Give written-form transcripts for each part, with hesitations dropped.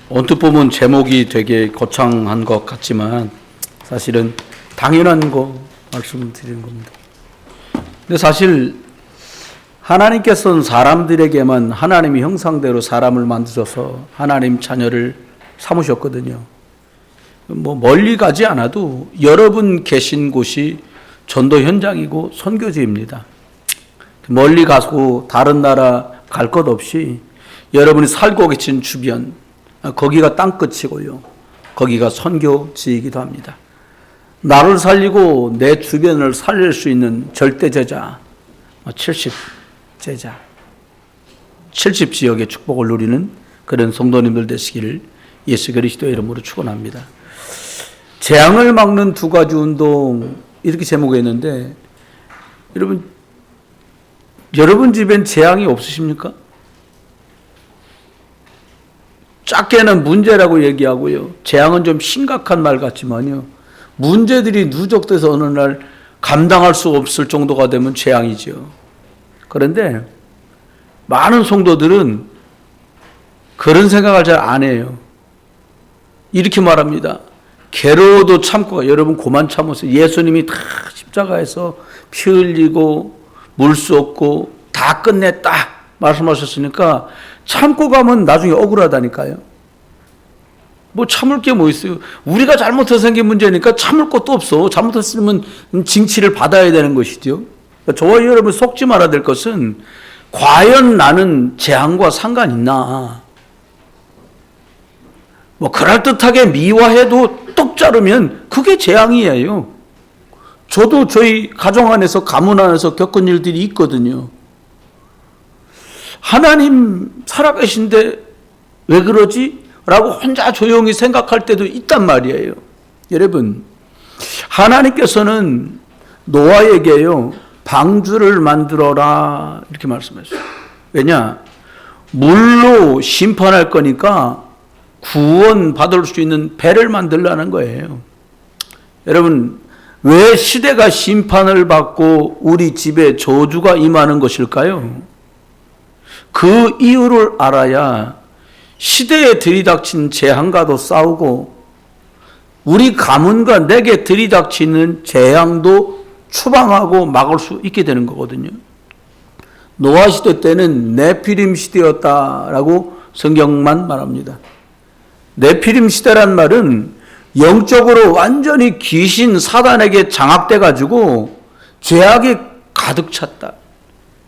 언뜻 보면 제목이 되게 거창한 것 같지만 사실은 당연한 거 말씀드리는 겁니다. 근데 사실 하나님께서는 사람들에게만 하나님의 형상대로 사람을 만드셔서 하나님 자녀를 삼으셨거든요. 멀리 가지 않아도 여러분 계신 곳이 전도 현장이고 선교지입니다. 멀리 가고 다른 나라 갈 것 없이 여러분이 살고 계신 주변, 거기가 땅끝이고요. 거기가 선교지이기도 합니다. 나를 살리고 내 주변을 살릴 수 있는 절대제자, 70제자, 70지역의 축복을 누리는 그런 성도님들 되시기를 예수 그리스도의 이름으로 축원합니다. 재앙을 막는 두 가지 운동, 이렇게 제목했는데 여러분 집엔 재앙이 없으십니까? 작게는 문제라고 얘기하고요. 재앙은 좀 심각한 말 같지만요. 문제들이 누적돼서 어느 날 감당할 수 없을 정도가 되면 재앙이죠. 그런데 많은 성도들은 그런 생각을 잘 안 해요. 이렇게 말합니다. 괴로워도 참고, 여러분 고만 참으세요. 예수님이 다 십자가에서 피 흘리고 물 쏟고 다 끝냈다 말씀하셨으니까 참고 가면 나중에 억울하다니까요. 참을 게 뭐 있어요. 우리가 잘못해서 생긴 문제니까 참을 것도 없어. 잘못했으면 징치를 받아야 되는 것이죠. 저와 여러분 속지 말아야 될 것은 과연 나는 재앙과 상관 있나. 그럴듯하게 미화해도 똑 자르면 그게 재앙이에요. 저도 저희 가정 안에서 가문 안에서 겪은 일들이 있거든요. 하나님 살아계신데 왜 그러지? 라고 혼자 조용히 생각할 때도 있단 말이에요. 여러분, 하나님께서는 노아에게요, 방주를 만들어라 이렇게 말씀했어요. 왜냐? 물로 심판할 거니까 구원 받을 수 있는 배를 만들라는 거예요. 여러분, 왜 시대가 심판을 받고 우리 집에 저주가 임하는 것일까요? 그 이유를 알아야 시대에 들이닥친 재앙과도 싸우고 우리 가문과 내게 들이닥치는 재앙도 추방하고 막을 수 있게 되는 거거든요. 노아 시대 때는 네피림 시대였다라고 성경만 말합니다. 네피림 시대란 말은 영적으로 완전히 귀신 사단에게 장악돼 가지고 죄악이 가득 찼다.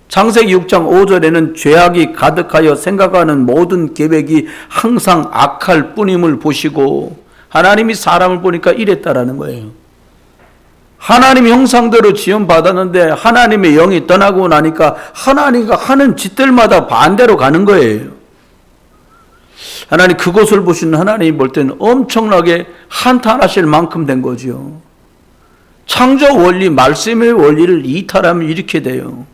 창세기 6장 5절에는 죄악이 가득하여 생각하는 모든 계획이 항상 악할 뿐임을 보시고 하나님이 사람을 보니까 이랬다라는 거예요. 하나님 형상대로 지음받았는데 하나님의 영이 떠나고 나니까 하나님과 하는 짓들마다 반대로 가는 거예요. 하나님 그것을 보시는 하나님이 볼 때는 엄청나게 한탄하실 만큼 된 거죠. 창조 원리, 말씀의 원리를 이탈하면 이렇게 돼요.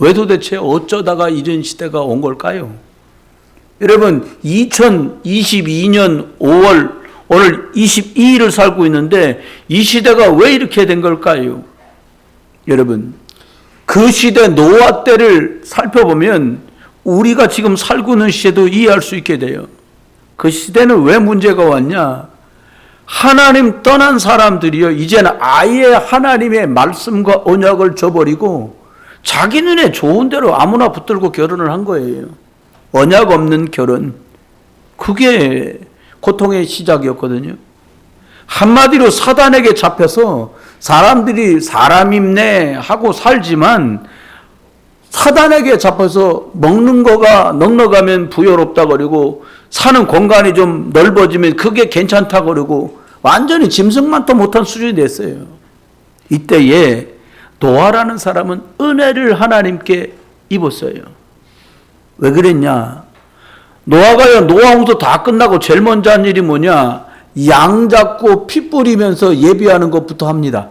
왜 도대체 어쩌다가 이런 시대가 온 걸까요? 여러분, 2022년 5월 오늘 22일을 살고 있는데 이 시대가 왜 이렇게 된 걸까요? 여러분, 그 시대 노아 때를 살펴보면 우리가 지금 살고 있는 시대도 이해할 수 있게 돼요. 그 시대는 왜 문제가 왔냐? 하나님 떠난 사람들이요, 이제는 아예 하나님의 말씀과 언약을 저버리고 자기 눈에 좋은 대로 아무나 붙들고 결혼을 한 거예요. 언약 없는 결혼. 그게 고통의 시작이었거든요. 한마디로 사단에게 잡혀서 사람들이 사람임네 하고 살지만 사단에게 잡혀서 먹는 거가 넉넉하면 부여롭다 그러고 사는 공간이 좀 넓어지면 그게 괜찮다 그러고 완전히 짐승만도 못한 수준이 됐어요. 이때에 노아라는 사람은 은혜를 하나님께 입었어요. 왜 그랬냐? 노아가 노아홍수 다 끝나고 제일 먼저 한 일이 뭐냐? 양 잡고 피 뿌리면서 예비하는 것부터 합니다.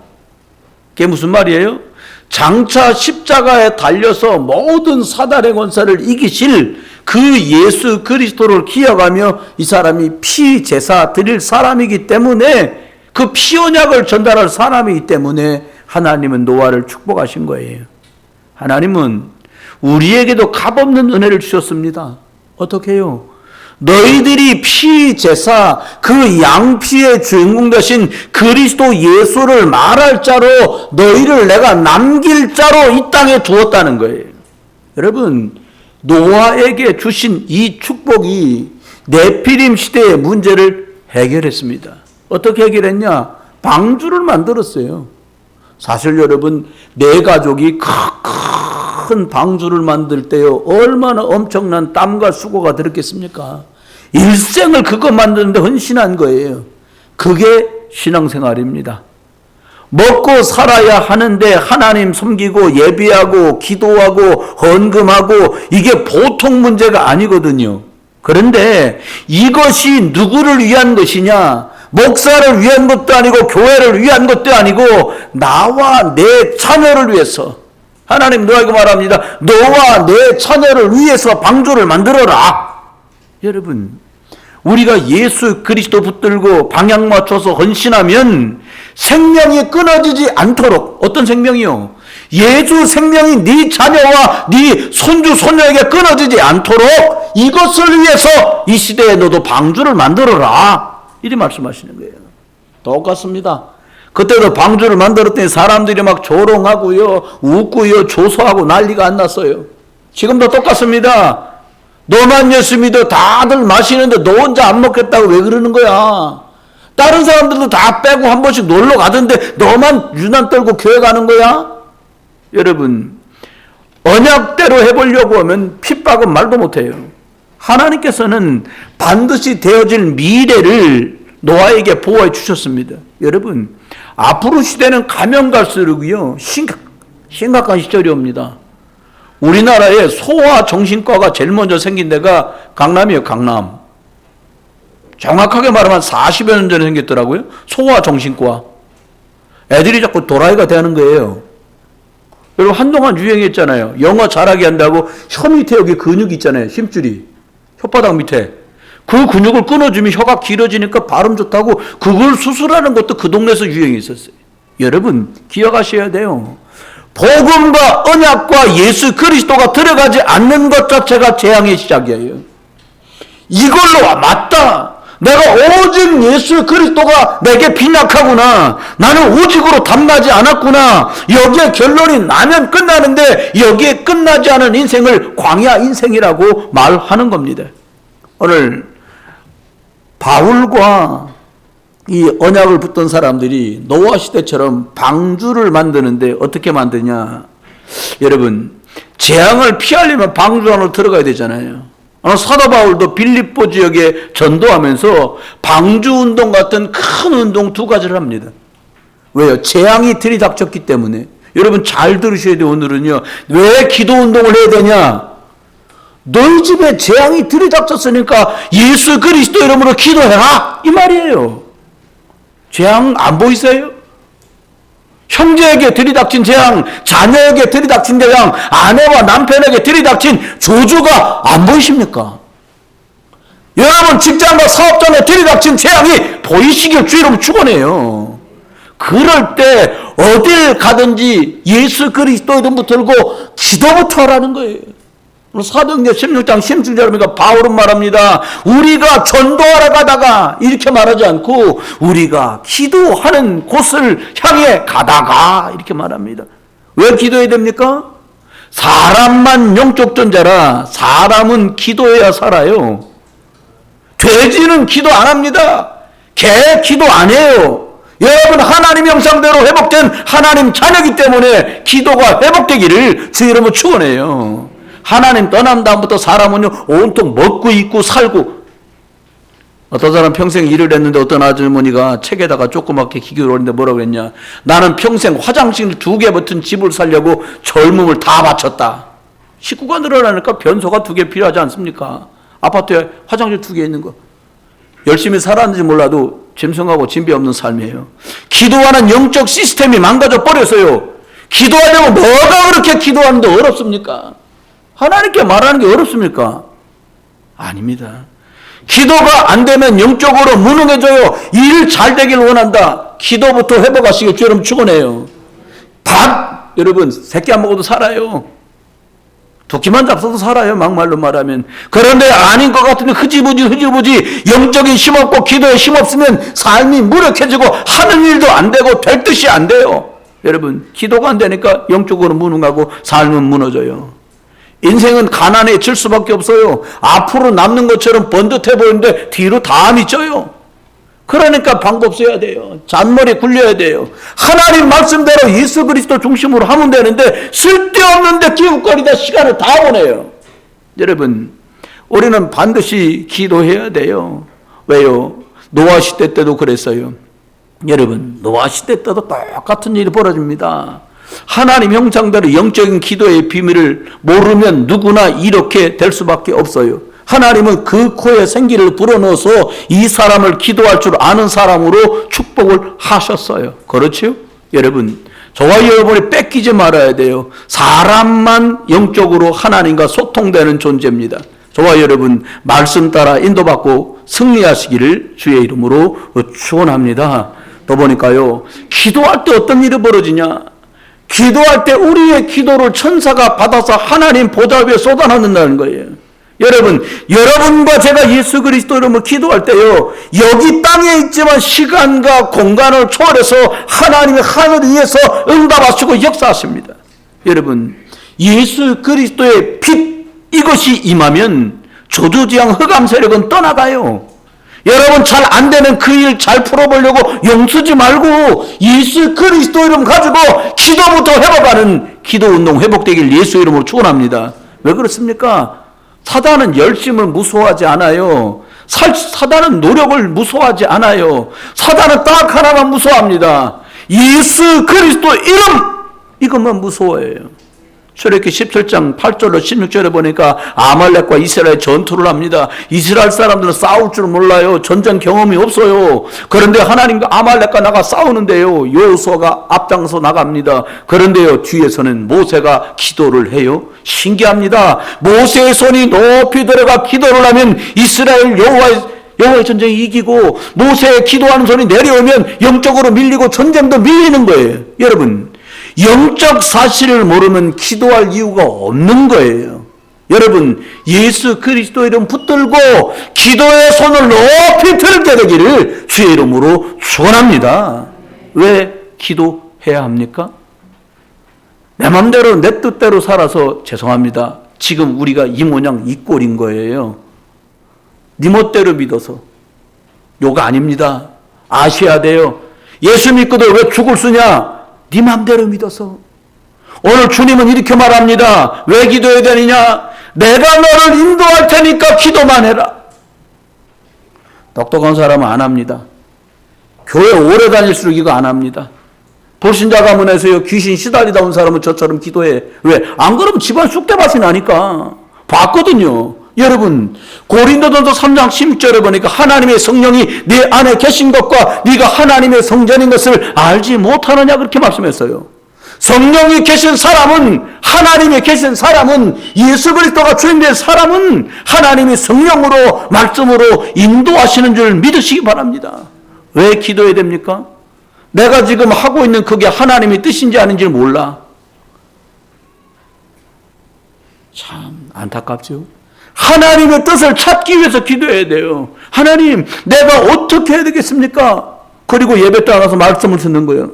그게 무슨 말이에요? 장차 십자가에 달려서 모든 사단의 권세를 이기실 그 예수 그리스도를 기억하며 이 사람이 피 제사 드릴 사람이기 때문에 그 피 언약을 전달할 사람이기 때문에 하나님은 노아를 축복하신 거예요. 하나님은 우리에게도 값없는 은혜를 주셨습니다. 어떻게 해요? 너희들이 피제사 그 양피의 주인공 되신 그리스도 예수를 말할 자로 너희를 내가 남길 자로 이 땅에 두었다는 거예요. 여러분, 노아에게 주신 이 축복이 네피림 시대의 문제를 해결했습니다. 어떻게 해결했냐? 방주를 만들었어요. 사실 여러분, 내 가족이 큰 방주를 만들 때요, 얼마나 엄청난 땀과 수고가 들었겠습니까? 일생을 그거 만드는데 헌신한 거예요. 그게 신앙생활입니다. 먹고 살아야 하는데 하나님 섬기고 예배하고 기도하고 헌금하고 이게 보통 문제가 아니거든요. 그런데 이것이 누구를 위한 것이냐? 목사를 위한 것도 아니고 교회를 위한 것도 아니고 나와 내 자녀를 위해서, 하나님 너에게 말합니다. 너와 내 자녀를 위해서 방주를 만들어라. 여러분, 우리가 예수 그리스도 붙들고 방향 맞춰서 헌신하면 생명이 끊어지지 않도록, 어떤 생명이요? 예수 생명이 네 자녀와 네 손주 손녀에게 끊어지지 않도록 이것을 위해서 이 시대에 너도 방주를 만들어라. 이리 말씀하시는 거예요. 똑같습니다. 그때도 방주를 만들었더니 사람들이 막 조롱하고요, 웃고요, 조소하고 난리가 안 났어요. 지금도 똑같습니다. 너만 예수 믿어. 다들 마시는데 너 혼자 안 먹겠다고 왜 그러는 거야? 다른 사람들도 다 빼고 한 번씩 놀러 가던데 너만 유난 떨고 교회 가는 거야? 여러분, 언약대로 해보려고 하면 핍박은 말도 못해요. 하나님께서는 반드시 되어질 미래를 노아에게 보호해 주셨습니다. 여러분, 앞으로 시대는 가면 갈수록요, 심각한 시절이 옵니다. 우리나라에 소아정신과가 제일 먼저 생긴 데가 강남이에요. 강남. 정확하게 말하면 40여 년 전에 생겼더라고요. 소아정신과. 애들이 자꾸 도라이가 되는 거예요. 여러분, 한동안 유행했잖아요. 영어 잘하게 한다고 혀 밑에 여기 근육 있잖아요. 힘줄이. 혓바닥 밑에. 그 근육을 끊어주면 혀가 길어지니까 발음 좋다고 그걸 수술하는 것도 그 동네에서 유행이 있었어요. 여러분, 기억하셔야 돼요. 복음과 언약과 예수 그리스도가 들어가지 않는 것 자체가 재앙의 시작이에요. 이걸로 맞다. 내가 오직 예수 그리스도가 내게 빈약하구나. 나는 오직으로 담나지 않았구나. 여기에 결론이 나면 끝나는데 여기에 끝나지 않은 인생을 광야 인생이라고 말하는 겁니다. 오늘 바울과 이 언약을 붙던 사람들이 노아 시대처럼 방주를 만드는데 어떻게 만드냐? 여러분, 재앙을 피하려면 방주 안으로 들어가야 되잖아요. 사도 바울도 빌립보 지역에 전도하면서 방주 운동 같은 큰 운동 두 가지를 합니다. 왜요? 재앙이 들이닥쳤기 때문에. 여러분 잘 들으셔야 돼요. 오늘은요. 왜 기도 운동을 해야 되냐? 너희 집에 재앙이 들이닥쳤으니까 예수 그리스도 이름으로 기도해라, 이 말이에요. 재앙 안 보이세요? 형제에게 들이닥친 재앙, 자녀에게 들이닥친 재앙, 아내와 남편에게 들이닥친 저주가 안 보이십니까? 여러분 직장과 사업장에 들이닥친 재앙이 보이시길 주 이름으로 축원해요. 그럴 때 어딜 가든지 예수 그리스도 이름 붙들고 기도부터 하라는 거예요. 사도행전 16장 16절입니다. 바울은 말합니다. 우리가 전도하러 가다가 이렇게 말하지 않고 우리가 기도하는 곳을 향해 가다가 이렇게 말합니다. 왜 기도해야 됩니까? 사람만 영적 존재라 사람은 기도해야 살아요. 돼지는 기도 안 합니다. 개 기도 안 해요. 여러분 하나님 형상대로 회복된 하나님 자녀이기 때문에 기도가 회복되기를 주 이름으로 축원해요. 하나님 떠난 다음부터 사람은요 온통 먹고 입고 살고. 어떤 사람 평생 일을 했는데 어떤 아주머니가 책에다가 조그맣게 기교를 올리는데 뭐라고 했냐? 나는 평생 화장실 2개 붙은 집을 살려고 젊음을 다 바쳤다. 식구가 늘어나니까 변소가 2개 필요하지 않습니까? 아파트에 화장실 2개 있는 거. 열심히 살았는지 몰라도 짐승하고 진비 없는 삶이에요. 기도하는 영적 시스템이 망가져 버렸어요. 기도하려면 뭐가 그렇게 기도하는데 어렵습니까? 하나님께 말하는 게 어렵습니까? 아닙니다. 기도가 안 되면 영적으로 무능해져요. 일 잘 되길 원한다. 기도부터 회복하시길 주여러분 축원해요. 밥 여러분 새끼 안 먹어도 살아요. 도끼만 잡숴도 살아요, 막말로 말하면. 그런데 아닌 것 같으면 흐지부지 영적인 힘 없고 기도에 힘 없으면 삶이 무력해지고 하는 일도 안 되고 될 듯이 안 돼요. 여러분, 기도가 안 되니까 영적으로 무능하고 삶은 무너져요. 인생은 가난에 질 수밖에 없어요. 앞으로 남는 것처럼 번듯해 보이는데 뒤로 다 미쳐요. 그러니까 방법 써야 돼요. 잔머리 굴려야 돼요. 하나님 말씀대로 예수 그리스도 중심으로 하면 되는데 쓸데없는데 기웃거리다 시간을 다 보내요. 여러분, 우리는 반드시 기도해야 돼요. 왜요? 노아 시대 때도 그랬어요. 여러분, 노아 시대 때도 똑같은 일이 벌어집니다. 하나님 형상대로 영적인 기도의 비밀을 모르면 누구나 이렇게 될 수밖에 없어요. 하나님은 그 코에 생기를 불어넣어서 이 사람을 기도할 줄 아는 사람으로 축복을 하셨어요. 그렇죠? 여러분, 저와 여러분이 뺏기지 말아야 돼요. 사람만 영적으로 하나님과 소통되는 존재입니다. 저와 여러분 말씀 따라 인도받고 승리하시기를 주의 이름으로 축원합니다. 또 보니까요, 기도할 때 어떤 일이 벌어지냐? 기도할 때 우리의 기도를 천사가 받아서 하나님 보좌 위에 쏟아놓는다는 거예요. 여러분, 여러분과 제가 예수 그리스도 이름으로 기도할 때요, 여기 땅에 있지만 시간과 공간을 초월해서 하나님의 하늘 위에서 응답하시고 역사하십니다. 여러분, 예수 그리스도의 빛, 이것이 임하면 저주지향 흑암 세력은 떠나가요. 여러분, 잘 안 되는 그 일 잘 풀어보려고 용쓰지 말고 예수 그리스도 이름 가지고 기도부터 회복하는 기도운동 회복되길 예수 이름으로 축원합니다. 왜 그렇습니까? 사단은 열심을 무서워하지 않아요. 사단은 노력을 무서워하지 않아요. 사단은 딱 하나만 무서워합니다. 예수 그리스도 이름, 이것만 무서워해요. 출애굽기 17장 8절로 16절에 보니까 아말렉과 이스라엘 전투를 합니다. 이스라엘 사람들은 싸울 줄 몰라요. 전쟁 경험이 없어요. 그런데 하나님과 아말렉과 나가 싸우는데요, 여호수아가 앞장서 나갑니다. 그런데요, 뒤에서는 모세가 기도를 해요. 신기합니다. 모세의 손이 높이 들어가 기도를 하면 이스라엘 여호와의 전쟁이 이기고, 모세의 기도하는 손이 내려오면 영적으로 밀리고 전쟁도 밀리는 거예요. 여러분, 영적 사실을 모르면 기도할 이유가 없는 거예요. 여러분, 예수 그리스도 이름 붙들고 기도의 손을 높이 들게 되기를 주의 이름으로 축원합니다. 왜 기도해야 합니까? 내 맘대로 내 뜻대로 살아서 죄송합니다. 지금 우리가 이 모양 이 꼴인 거예요. 네 멋대로 믿어서. 요가 아닙니다. 아셔야 돼요. 예수 믿고도 왜 죽을 쓰냐? 네 맘대로 믿어서. 오늘 주님은 이렇게 말합니다. 왜 기도해야 되느냐? 내가 너를 인도할 테니까 기도만 해라. 똑똑한 사람은 안 합니다. 교회 오래 다닐수록 이거 안 합니다. 불신자 가문에서요, 귀신 시달리다 온 사람은 저처럼 기도해. 왜? 안 그러면 집안 쑥대밭이 나니까. 봤거든요. 여러분, 고린도전서 3장 16절에 보니까 하나님의 성령이 내 안에 계신 것과 네가 하나님의 성전인 것을 알지 못하느냐, 그렇게 말씀했어요. 성령이 계신 사람은, 하나님이 계신 사람은, 예수 그리스도가 주인된 사람은 하나님이 성령으로 말씀으로 인도하시는 줄 믿으시기 바랍니다. 왜 기도해야 됩니까? 내가 지금 하고 있는 그게 하나님의 뜻인지 아닌지 몰라. 참 안타깝죠. 하나님의 뜻을 찾기 위해서 기도해야 돼요. 하나님, 내가 어떻게 해야 되겠습니까? 그리고 예배 때 나가서 말씀을 듣는 거예요.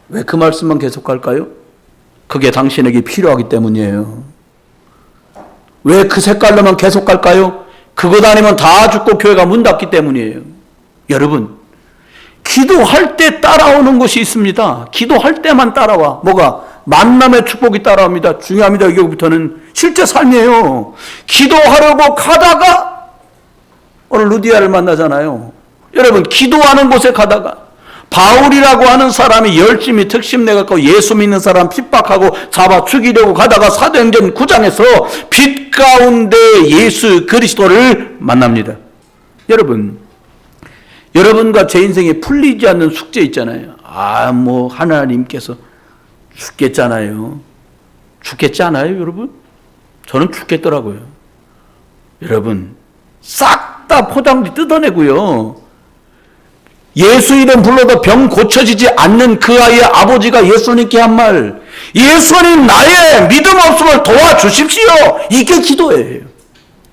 왜 그 말씀만 계속할까요? 그게 당신에게 필요하기 때문이에요. 왜 그 색깔로만 계속할까요? 그것 아니면 다 죽고 교회가 문 닫기 때문이에요. 여러분, 기도할 때 따라오는 것이 있습니다. 기도할 때만 따라와. 뭐가? 만남의 축복이 따라옵니다. 중요합니다. 여기부터는 실제 삶이에요. 기도하려고 가다가 오늘 루디아를 만나잖아요. 여러분, 기도하는 곳에 가다가 바울이라고 하는 사람이 열심히 특심 내갖고 예수 믿는 사람 핍박하고 잡아 죽이려고 가다가 사도행전 9장에서 빛 가운데 예수 그리스도를 만납니다. 여러분, 여러분과 제 인생에 풀리지 않는 숙제 있잖아요. 하나님께서 죽겠잖아요. 죽겠지 않아요, 여러분? 저는 죽겠더라고요. 여러분, 싹 다 포장지 뜯어내고요. 예수 이름 불러도 병 고쳐지지 않는 그 아이의 아버지가 예수님께 한 말, 예수님 나의 믿음 없음을 도와주십시오. 이게 기도예요.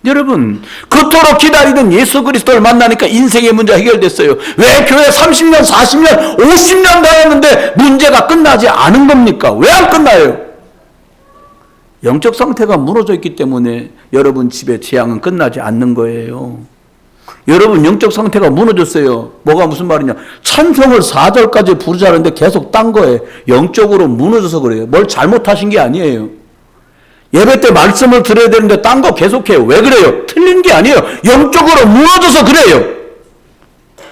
여러분, 그토록 기다리던 예수 그리스도를 만나니까 인생의 문제 해결됐어요. 왜 교회 30년, 40년, 50년 다녔는데 문제가 끝나지 않은 겁니까? 왜 안 끝나요? 영적 상태가 무너져 있기 때문에 여러분 집의 재앙은 끝나지 않는 거예요. 여러분 영적 상태가 무너졌어요. 뭐가 무슨 말이냐? 찬송을 4절까지 부르자는데 계속 딴 거예요. 영적으로 무너져서 그래요. 뭘 잘못하신 게 아니에요. 예배 때 말씀을 들어야 되는데 딴 거 계속해요. 왜 그래요? 틀린 게 아니에요. 영적으로 무너져서 그래요.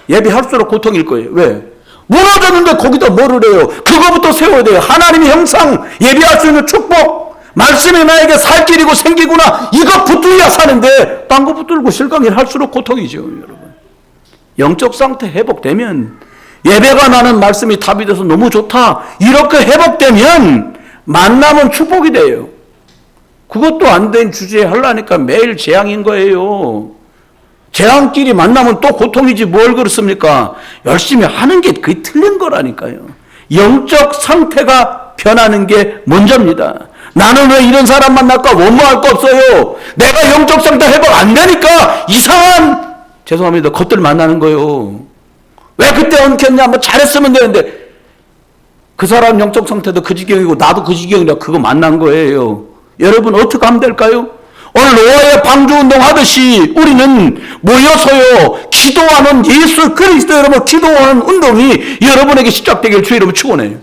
예배할수록 고통일 거예요. 왜? 무너졌는데 거기다 뭐를 해요? 그거부터 세워야 돼요. 하나님의 형상, 예배할 수 있는 축복, 말씀이 나에게 살 길이고 생기구나, 이거 붙들려야 사는데 딴 거 붙들고 실강일 할수록 고통이죠. 여러분, 영적 상태 회복되면, 예배가 나는 말씀이 답이 돼서 너무 좋다, 이렇게 회복되면 만남은 축복이 돼요. 그것도 안 된 주제에 하려니까 매일 재앙인 거예요. 재앙끼리 만나면 또 고통이지 뭘 그렇습니까? 열심히 하는 게 그게 틀린 거라니까요. 영적 상태가 변하는 게 먼저입니다. 나는 왜 이런 사람 만날까? 원망할 거 없어요. 내가 영적 상태 회복 안 되니까 이상한, 죄송합니다, 것들 만나는 거예요. 왜 그때 엉켰냐? 뭐 잘했으면 되는데, 그 사람 영적 상태도 그 지경이고 나도 그 지경이라 그거 만난 거예요. 여러분 어떻게 하면 될까요? 오늘 노아의 방주운동 하듯이 우리는 모여서요 기도하는, 예수 그리스도 여러분 기도하는 운동이 여러분에게 시작되길 주 이름으로 축원해요.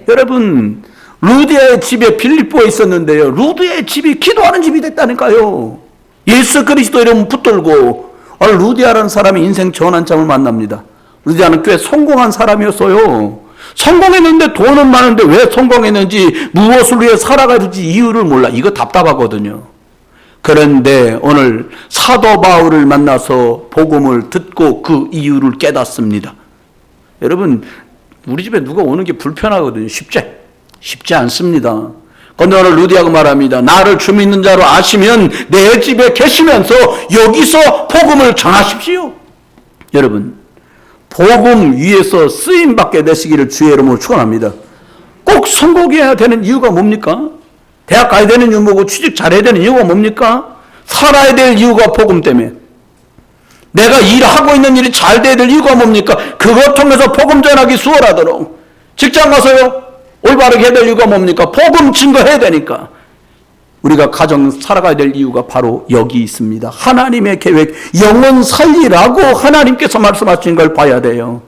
여러분, 루디아의 집에 빌립보에 있었는데요, 루디아의 집이 기도하는 집이 됐다니까요. 예수 그리스도 이름 붙들고, 루디아라는 사람이 인생 전환점을 만납니다. 루디아는 꽤 성공한 사람이었어요. 성공했는데 돈은 많은데 왜 성공했는지, 무엇을 위해 살아가야 될지 이유를 몰라. 이거 답답하거든요. 그런데 오늘 사도 바울을 만나서 복음을 듣고 그 이유를 깨닫습니다. 여러분, 우리 집에 누가 오는 게 불편하거든요. 쉽지 않습니다. 그런데 오늘 루디아가 말합니다. 나를 주 믿는 자로 아시면 내 집에 계시면서 여기서 복음을 전하십시오. 여러분, 복음 위에서 쓰임받게 되시기를 주의 이름으로 축원합니다. 꼭 성공해야 되는 이유가 뭡니까? 대학 가야 되는 이유 뭐고, 취직 잘해야 되는 이유가 뭡니까? 살아야 될 이유가 복음 때문에. 내가 일하고 있는 일이 잘 돼야 될 이유가 뭡니까? 그것 통해서 복음 전하기 수월하도록. 직장 가서요 올바르게 해야 될 이유가 뭡니까? 복음 증거해야 되니까. 우리가 가정 살아가야 될 이유가 바로 여기 있습니다. 하나님의 계획, 영혼 살리라고 하나님께서 말씀하신 걸 봐야 돼요.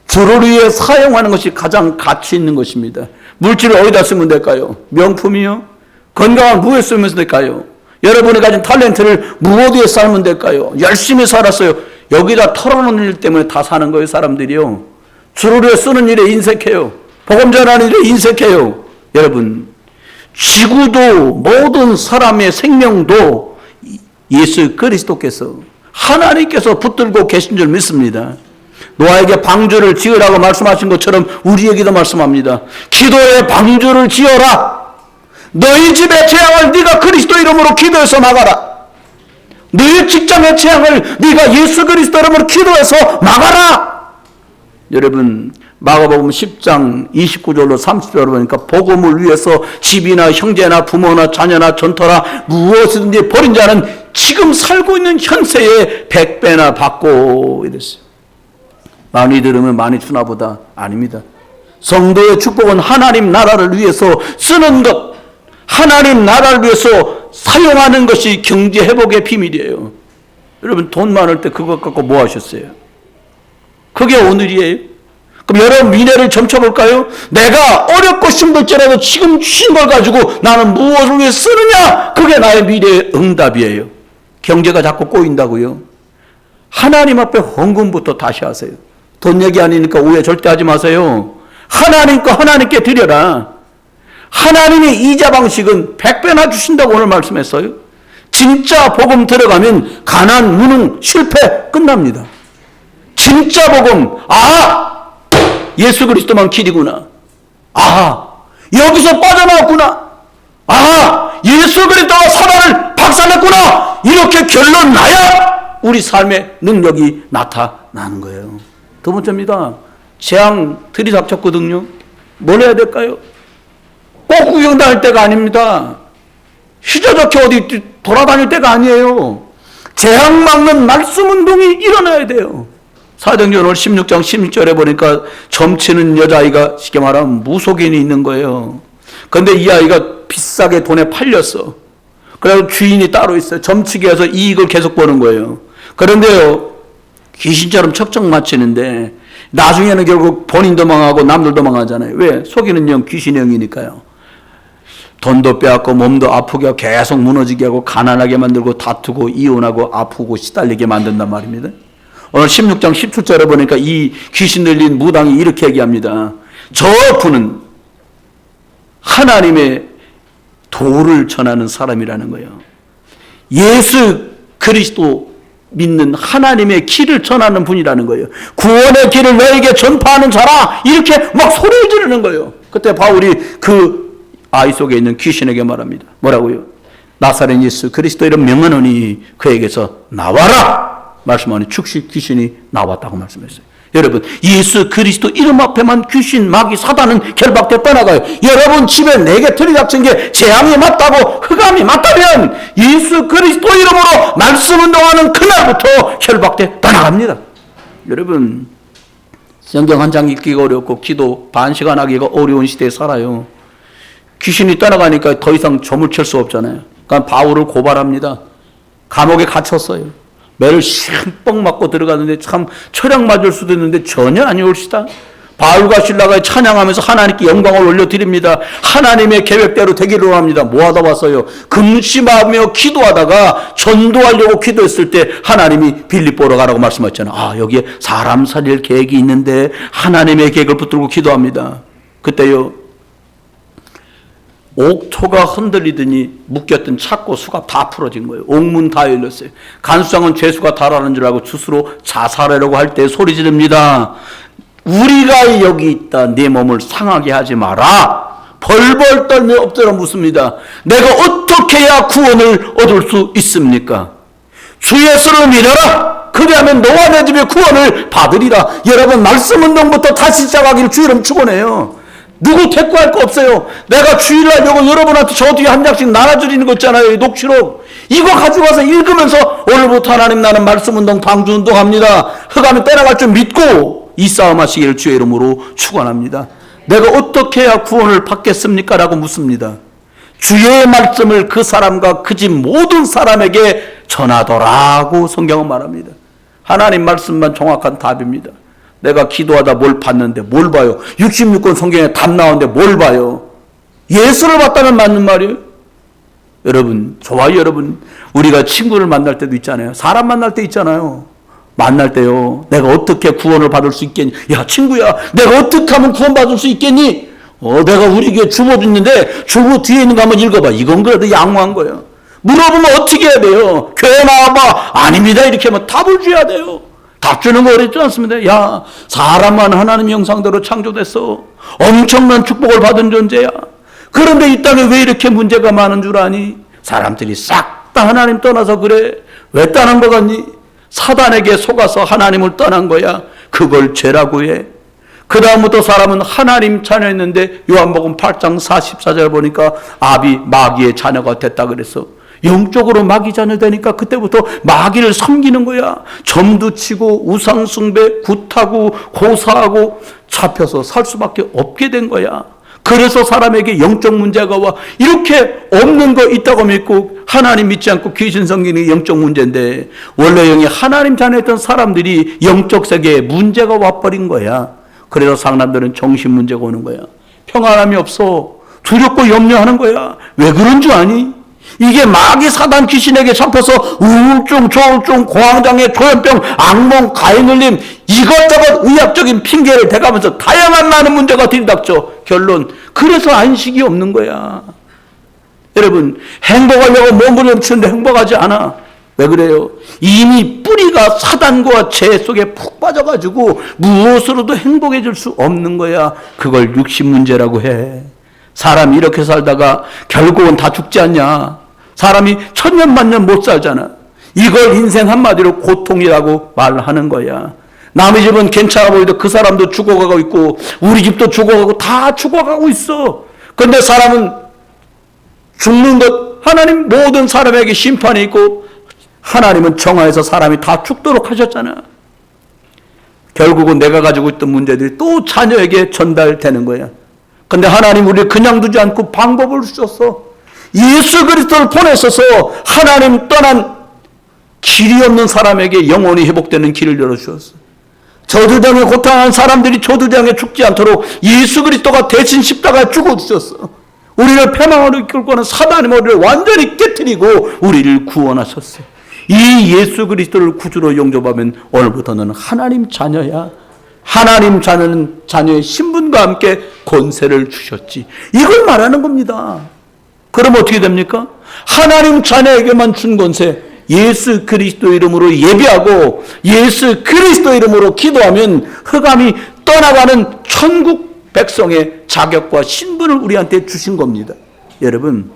주를 위해 사용하는 것이 가장 가치 있는 것입니다. 물질을 어디다 쓰면 될까요? 명품이요? 건강한 무엇에 쓰면 될까요? 여러분이 가진 탤런트를 무엇에 쓰면 될까요? 열심히 살았어요. 여기다 털어놓는 일 때문에 다 사는 거예요, 사람들이요. 주를 위해 쓰는 일에 인색해요. 복음 전하는 일에 인색해요. 여러분, 지구도 모든 사람의 생명도 예수 그리스도께서, 하나님께서 붙들고 계신 줄 믿습니다. 노아에게 방주를 지으라고 말씀하신 것처럼 우리에게도 말씀합니다. 기도의 방주를 지어라. 너희 집의 재앙을 네가 그리스도 이름으로 기도해서 막아라. 너희 직장의 재앙을 네가 예수 그리스도 이름으로 기도해서 막아라. 여러분, 마가복음 10장 29절로 30절로 보니까 복음을 위해서 집이나 형제나 부모나 자녀나 전토나 무엇이든지 버린 자는 지금 살고 있는 현세에 100배나 받고 이랬어요. 많이 들으면 많이 주나 보다. 아닙니다. 성도의 축복은 하나님 나라를 위해서 쓰는 것, 하나님 나라를 위해서 사용하는 것이 경제 회복의 비밀이에요. 여러분, 돈 많을 때 그것 갖고 뭐 하셨어요? 그게 오늘이에요. 그럼 여러분 미래를 점쳐볼까요? 내가 어렵고 힘들지라도 지금 주신 걸 가지고 나는 무엇을 위해 쓰느냐? 그게 나의 미래의 응답이에요. 경제가 자꾸 꼬인다고요? 하나님 앞에 헌금부터 다시 하세요. 돈 얘기 아니니까 오해 절대 하지 마세요. 하나님 거 하나님께 드려라. 하나님의 이자 방식은 100배나 주신다고 오늘 말씀했어요. 진짜 복음 들어가면 가난, 무능, 실패 끝납니다. 진짜 복음, 예수 그리스도만 길이구나. 여기서 빠져나왔구나. 예수 그리스도가 사단을 박살냈구나. 이렇게 결론 나야 우리 삶의 능력이 나타나는 거예요. 두 번째입니다. 재앙 들이닥쳤거든요. 뭘 해야 될까요? 꼭 구경 다닐 때가 아닙니다. 휘저적해 어디 돌아다닐 때가 아니에요. 재앙 막는 말씀 운동이 일어나야 돼요. 사도행전 오늘 16장 16절에 보니까 점치는 여자아이가 쉽게 말하면 무속인이 있는 거예요. 그런데 이 아이가 비싸게 돈에 팔렸어. 그래서 주인이 따로 있어요. 점치기 해서 이익을 계속 보는 거예요. 그런데요, 귀신처럼 척척 맞히는데 나중에는 결국 본인도 망하고 남들도 망하잖아요. 왜? 속이는 영, 귀신의 영이니까요. 돈도 빼앗고 몸도 아프게 하고 계속 무너지게 하고 가난하게 만들고 다투고 이혼하고 아프고 시달리게 만든단 말입니다. 오늘 16장 17절에 보니까 이 귀신 들린 무당이 이렇게 얘기합니다. 저 분은 하나님의 도를 전하는 사람이라는 거예요. 예수 그리스도 믿는 하나님의 길을 전하는 분이라는 거예요. 구원의 길을 너에게 전파하는 자라, 이렇게 막 소리를 지르는 거예요. 그때 바울이 그 아이 속에 있는 귀신에게 말합니다. 뭐라고요? 나사렛 예수 그리스도 이름 명하노니 그에게서 나와라 말씀하니 즉시 귀신이 나왔다고 말씀했어요. 여러분, 예수 그리스도 이름 앞에만 귀신, 마귀, 사단은 결박돼 떠나가요. 여러분 집에 내게 들이닥친 게 재앙이 맞다고, 흑암이 맞다면 예수 그리스도 이름으로 말씀 운동하는 그날부터 결박돼 떠나갑니다. 여러분, 성경 한 장 읽기가 어렵고 기도 반 시간 하기가 어려운 시대에 살아요. 귀신이 떠나가니까 더 이상 조물칠 수 없잖아요. 그러니까 바울을 고발합니다. 감옥에 갇혔어요. 매를 심뻑 맞고 들어갔는데 참 철학 맞을 수도 있는데 전혀 아니올시다. 바울과 실라가 찬양하면서 하나님께 영광을 올려드립니다. 하나님의 계획대로 되기를 합니다. 뭐하다 왔어요? 금심하며 기도하다가 전도하려고 기도했을 때 하나님이 빌립보로 가라고 말씀하셨잖아요. 아, 여기에 사람 살릴 계획이 있는데 하나님의 계획을 붙들고 기도합니다. 그때요, 옥토가 흔들리더니 묶였던 착고 수갑 다 풀어진 거예요. 옥문 다 열렸어요. 간수장은 죄수가 다라는 줄 알고 스스로 자살하려고 할 때 소리 지릅니다. 우리가 여기 있다. 네 몸을 상하게 하지 마라. 벌벌 떨며 엎드려 묻습니다. 내가 어떻게 해야 구원을 얻을 수 있습니까? 주 예수를 믿어라. 그리하면 너와 내 집에 구원을 받으리라. 여러분, 말씀 운동부터 다시 시작하기를 주 이름 축원해요. 누구 택구할 거 없어요. 내가 주일날 요거 여러분한테 저 뒤에 한 장씩 나눠드리는 거 있잖아요. 녹취록. 이거 가지고 와서 읽으면서 오늘부터 하나님 나는 말씀 운동, 방주 운동합니다. 흑암이 떠나갈 줄 믿고 이 싸움 하시기를 주의 이름으로 축원합니다. 내가 어떻게 해야 구원을 받겠습니까? 라고 묻습니다. 주의 말씀을 그 사람과 그 집 모든 사람에게 전하더라고 성경은 말합니다. 하나님 말씀만 정확한 답입니다. 내가 기도하다 뭘 봤는데 뭘 봐요? 66권 성경에 답 나오는데 뭘 봐요? 예수를 봤다면 맞는 말이에요. 여러분, 저와 여러분, 우리가 친구를 만날 때도 있잖아요. 사람 만날 때 있잖아요. 만날 때요, 내가 어떻게 구원을 받을 수 있겠니? 야, 친구야, 내가 어떻게 하면 구원 받을 수 있겠니? 내가 우리 교회 주보 있는데 주보 뒤에 있는 거 한번 읽어봐. 이건 그래도 양호한 거예요. 물어보면 어떻게 해야 돼요? 교회 나와봐. 아닙니다. 이렇게 하면 답을 줘야 돼요. 답 주는 거 어렵지 않습니다. 야, 사람만 하나님 형상대로 창조됐어. 엄청난 축복을 받은 존재야. 그런데 이 땅에 왜 이렇게 문제가 많은 줄 아니? 사람들이 싹 다 하나님 떠나서 그래. 왜 떠난 거 같니? 사단에게 속아서 하나님을 떠난 거야. 그걸 죄라고 해. 그 다음부터 사람은 하나님 자녀였는데 요한복음 8장 44절 보니까 아비 마귀의 자녀가 됐다 그랬어. 영적으로 마귀 자녀 되니까 그때부터 마귀를 섬기는 거야. 점도 치고 우상 숭배, 굿하고 고사하고 잡혀서 살 수밖에 없게 된 거야. 그래서 사람에게 영적 문제가 와. 이렇게 없는 거 있다고 믿고 하나님 믿지 않고 귀신 섬기는 게 영적 문제인데, 원래 영이 하나님 자녀였던 사람들이 영적 세계에 문제가 와버린 거야. 그래서 사람들은 정신 문제가 오는 거야. 평안함이 없어. 두렵고 염려하는 거야. 왜 그런 줄 아니? 이게 마귀 사단 귀신에게 잡혀서 우울증, 조울증, 공황장애, 조현병, 악몽, 가해눌림, 이것저것 의학적인 핑계를 대가면서 다양한 많은 문제가 들이닥쳐. 결론, 그래서 안식이 없는 거야. 여러분, 행복하려고 몸을 넘치는데 행복하지 않아. 왜 그래요? 이미 뿌리가 사단과 죄 속에 푹 빠져가지고 무엇으로도 행복해질 수 없는 거야. 그걸 육신 문제라고 해. 사람이 이렇게 살다가 결국은 다 죽지 않냐. 사람이 천년 만년 못 살잖아. 이걸 인생 한마디로 고통이라고 말하는 거야. 남의 집은 괜찮아 보이도 그 사람도 죽어가고 있고 우리 집도 죽어가고 다 죽어가고 있어. 그런데 사람은 죽는 것, 하나님 모든 사람에게 심판이 있고 하나님은 정하여서 사람이 다 죽도록 하셨잖아. 결국은 내가 가지고 있던 문제들이 또 자녀에게 전달되는 거야. 근데 하나님 우리를 그냥 두지 않고 방법을 주셨어. 예수 그리스도를 보내셔서 하나님 떠난 길이 없는 사람에게 영원히 회복되는 길을 열어주셨어. 저주당에 고통하는 사람들이 저주당에 죽지 않도록 예수 그리스도가 대신 십자가에 죽어주셨어. 우리를 패망으로 이끌고 가는 사단의 머리를 완전히 깨뜨리고 우리를 구원하셨어요. 이 예수 그리스도를 구주로 영접하면 오늘부터 너는 하나님 자녀야. 하나님 자녀는 자녀의 신분과 함께 권세를 주셨지. 이걸 말하는 겁니다. 그럼 어떻게 됩니까? 하나님 자녀에게만 준 권세, 예수 그리스도 이름으로 예배하고 예수 그리스도 이름으로 기도하면 흑암이 떠나가는 천국 백성의 자격과 신분을 우리한테 주신 겁니다. 여러분,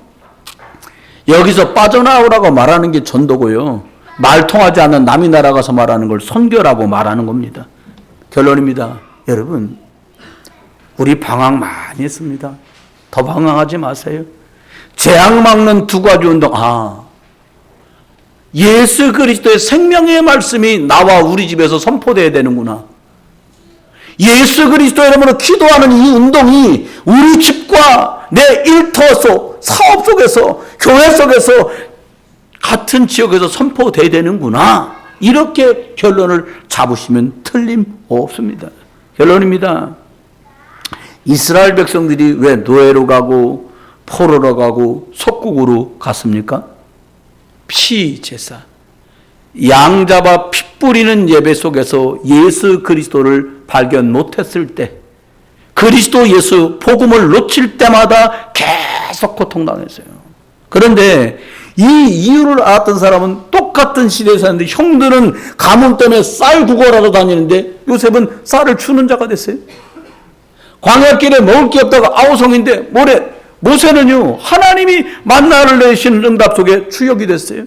여기서 빠져나오라고 말하는 게 전도고요. 말 통하지 않는 남의 나라 가서 말하는 걸 선교라고 말하는 겁니다. 결론입니다. 여러분, 우리 방황 많이 했습니다. 더 방황하지 마세요. 재앙 막는 두 가지 운동. 예수 그리스도의 생명의 말씀이 나와 우리 집에서 선포되어야 되는구나. 예수 그리스도 이름으로 기도하는 이 운동이 우리 집과 내 일터 속, 사업 속에서, 교회 속에서, 같은 지역에서 선포되어야 되는구나. 이렇게 결론을 잡으시면 틀림없습니다. 결론입니다. 이스라엘 백성들이 왜 노예로 가고 포로로 가고 속국으로 갔습니까? 피제사, 양 잡아 피 뿌리는 예배 속에서 예수 그리스도를 발견 못했을 때, 그리스도 예수 복음을 놓칠 때마다 계속 고통당했어요. 그런데 이 이유를 알았던 사람은 똑같은 시대에 사는데, 형들은 가뭄 때문에 쌀 구걸하러 다니는데 요셉은 쌀을 주는 자가 됐어요. 광야길에 먹을 게 없다가 아우성인데 모세는요, 하나님이 만나를 내시는 응답 속에 추역이 됐어요.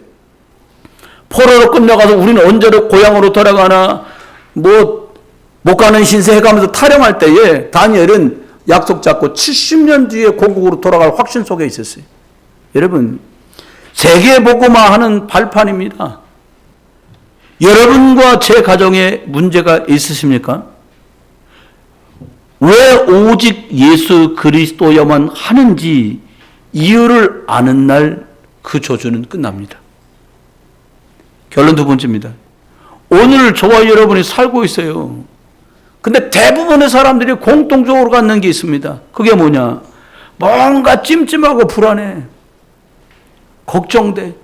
포로로 끌려가서 우리는 언제로 고향으로 돌아가나, 못 가는 신세 해가면서 타령할 때에 다니엘은 약속 잡고 70년 뒤에 고국으로 돌아갈 확신 속에 있었어요. 여러분, 세계복음화하는 발판입니다. 여러분과 제 가정에 문제가 있으십니까? 왜 오직 예수 그리스도여만 하는지 이유를 아는 날 그 저주는 끝납니다. 결론 두 번째입니다. 오늘 저와 여러분이 살고 있어요. 근데 대부분의 사람들이 공통적으로 갖는 게 있습니다. 그게 뭐냐? 뭔가 찜찜하고 불안해. 걱정돼.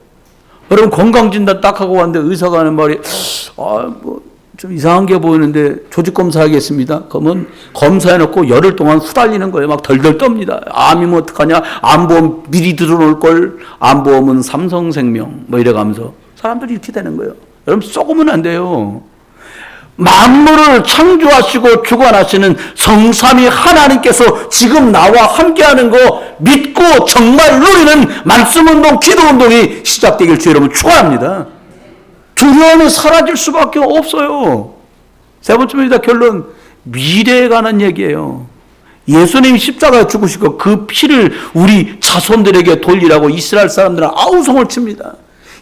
여러분, 건강진단 딱 하고 왔는데 의사가 하는 말이, 좀 이상한 게 보이는데 조직검사 하겠습니다. 그러면 검사해놓고 열흘 동안 후달리는 거예요. 막 덜덜 떱니다. 암이면 어떡하냐? 암보험 미리 들어놓을 걸. 암보험은 삼성생명. 이래가면서 사람들이 이렇게 되는 거예요. 여러분, 썩으면 안 돼요. 만물을 창조하시고 주관하시는 성삼위 하나님께서 지금 나와 함께하는 거 믿고 정말 누리는 말씀운동, 기도운동이 시작되길 주 여러분 축원합니다. 두려움은 사라질 수밖에 없어요. 세 번째입니다. 결론, 미래에 관한 얘기예요. 예수님이 십자가에 죽으시고 그 피를 우리 자손들에게 돌리라고 이스라엘 사람들은 아우성을 칩니다.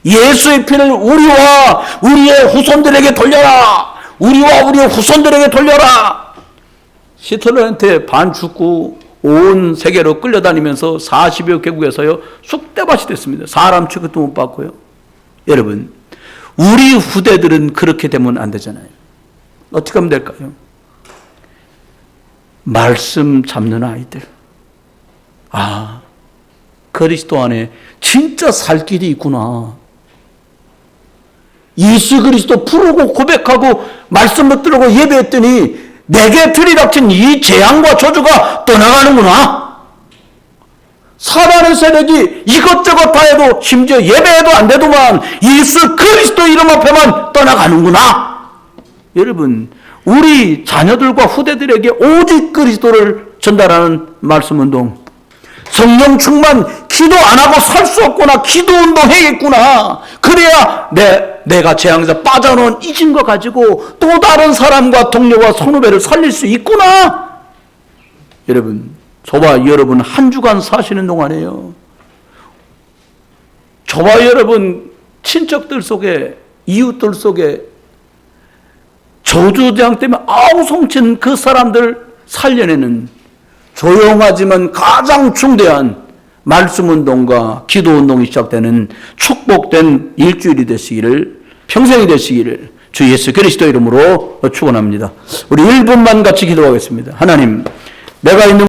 예수의 피를 우리와 우리의 후손들에게 돌려라. 우리와 우리의 후손들에게 돌려라. 히틀러한테 반 죽고 온 세계로 끌려다니면서 40여 개국에서요 쑥대밭이 됐습니다. 사람 취급도 못 받고요. 여러분, 우리 후대들은 그렇게 되면 안 되잖아요. 어떻게 하면 될까요? 말씀 잡는 아이들. 그리스도 안에 진짜 살 길이 있구나. 예수 그리스도 부르고 고백하고 말씀 붙들고 예배했더니 내게 들이닥친 이 재앙과 저주가 떠나가는구나. 사단의 세력이 이것저것 다 해도 심지어 예배해도 안 되더만 예수 그리스도 이름 앞에만 떠나가는구나. 여러분, 우리 자녀들과 후대들에게 오직 그리스도를 전달하는 말씀운동, 성령 충만 기도 안 하고 살 수 없구나. 기도 운동 해야겠구나. 그래야 내가 재앙에서 빠져놓은 이 증거 가지고 또 다른 사람과 동료와 선후배를 살릴 수 있구나. 여러분, 저와 여러분 한 주간 사시는 동안에요, 저와 여러분 친척들 속에, 이웃들 속에 저주대장 때문에 아우성친 그 사람들 살려내는 조용하지만 가장 중대한 말씀운동과 기도운동이 시작되는 축복된 일주일이 되시기를, 평생이 되시기를 주 예수 그리스도 이름으로 축원합니다. 우리 1분만 같이 기도하겠습니다. 하나님, 내가 있는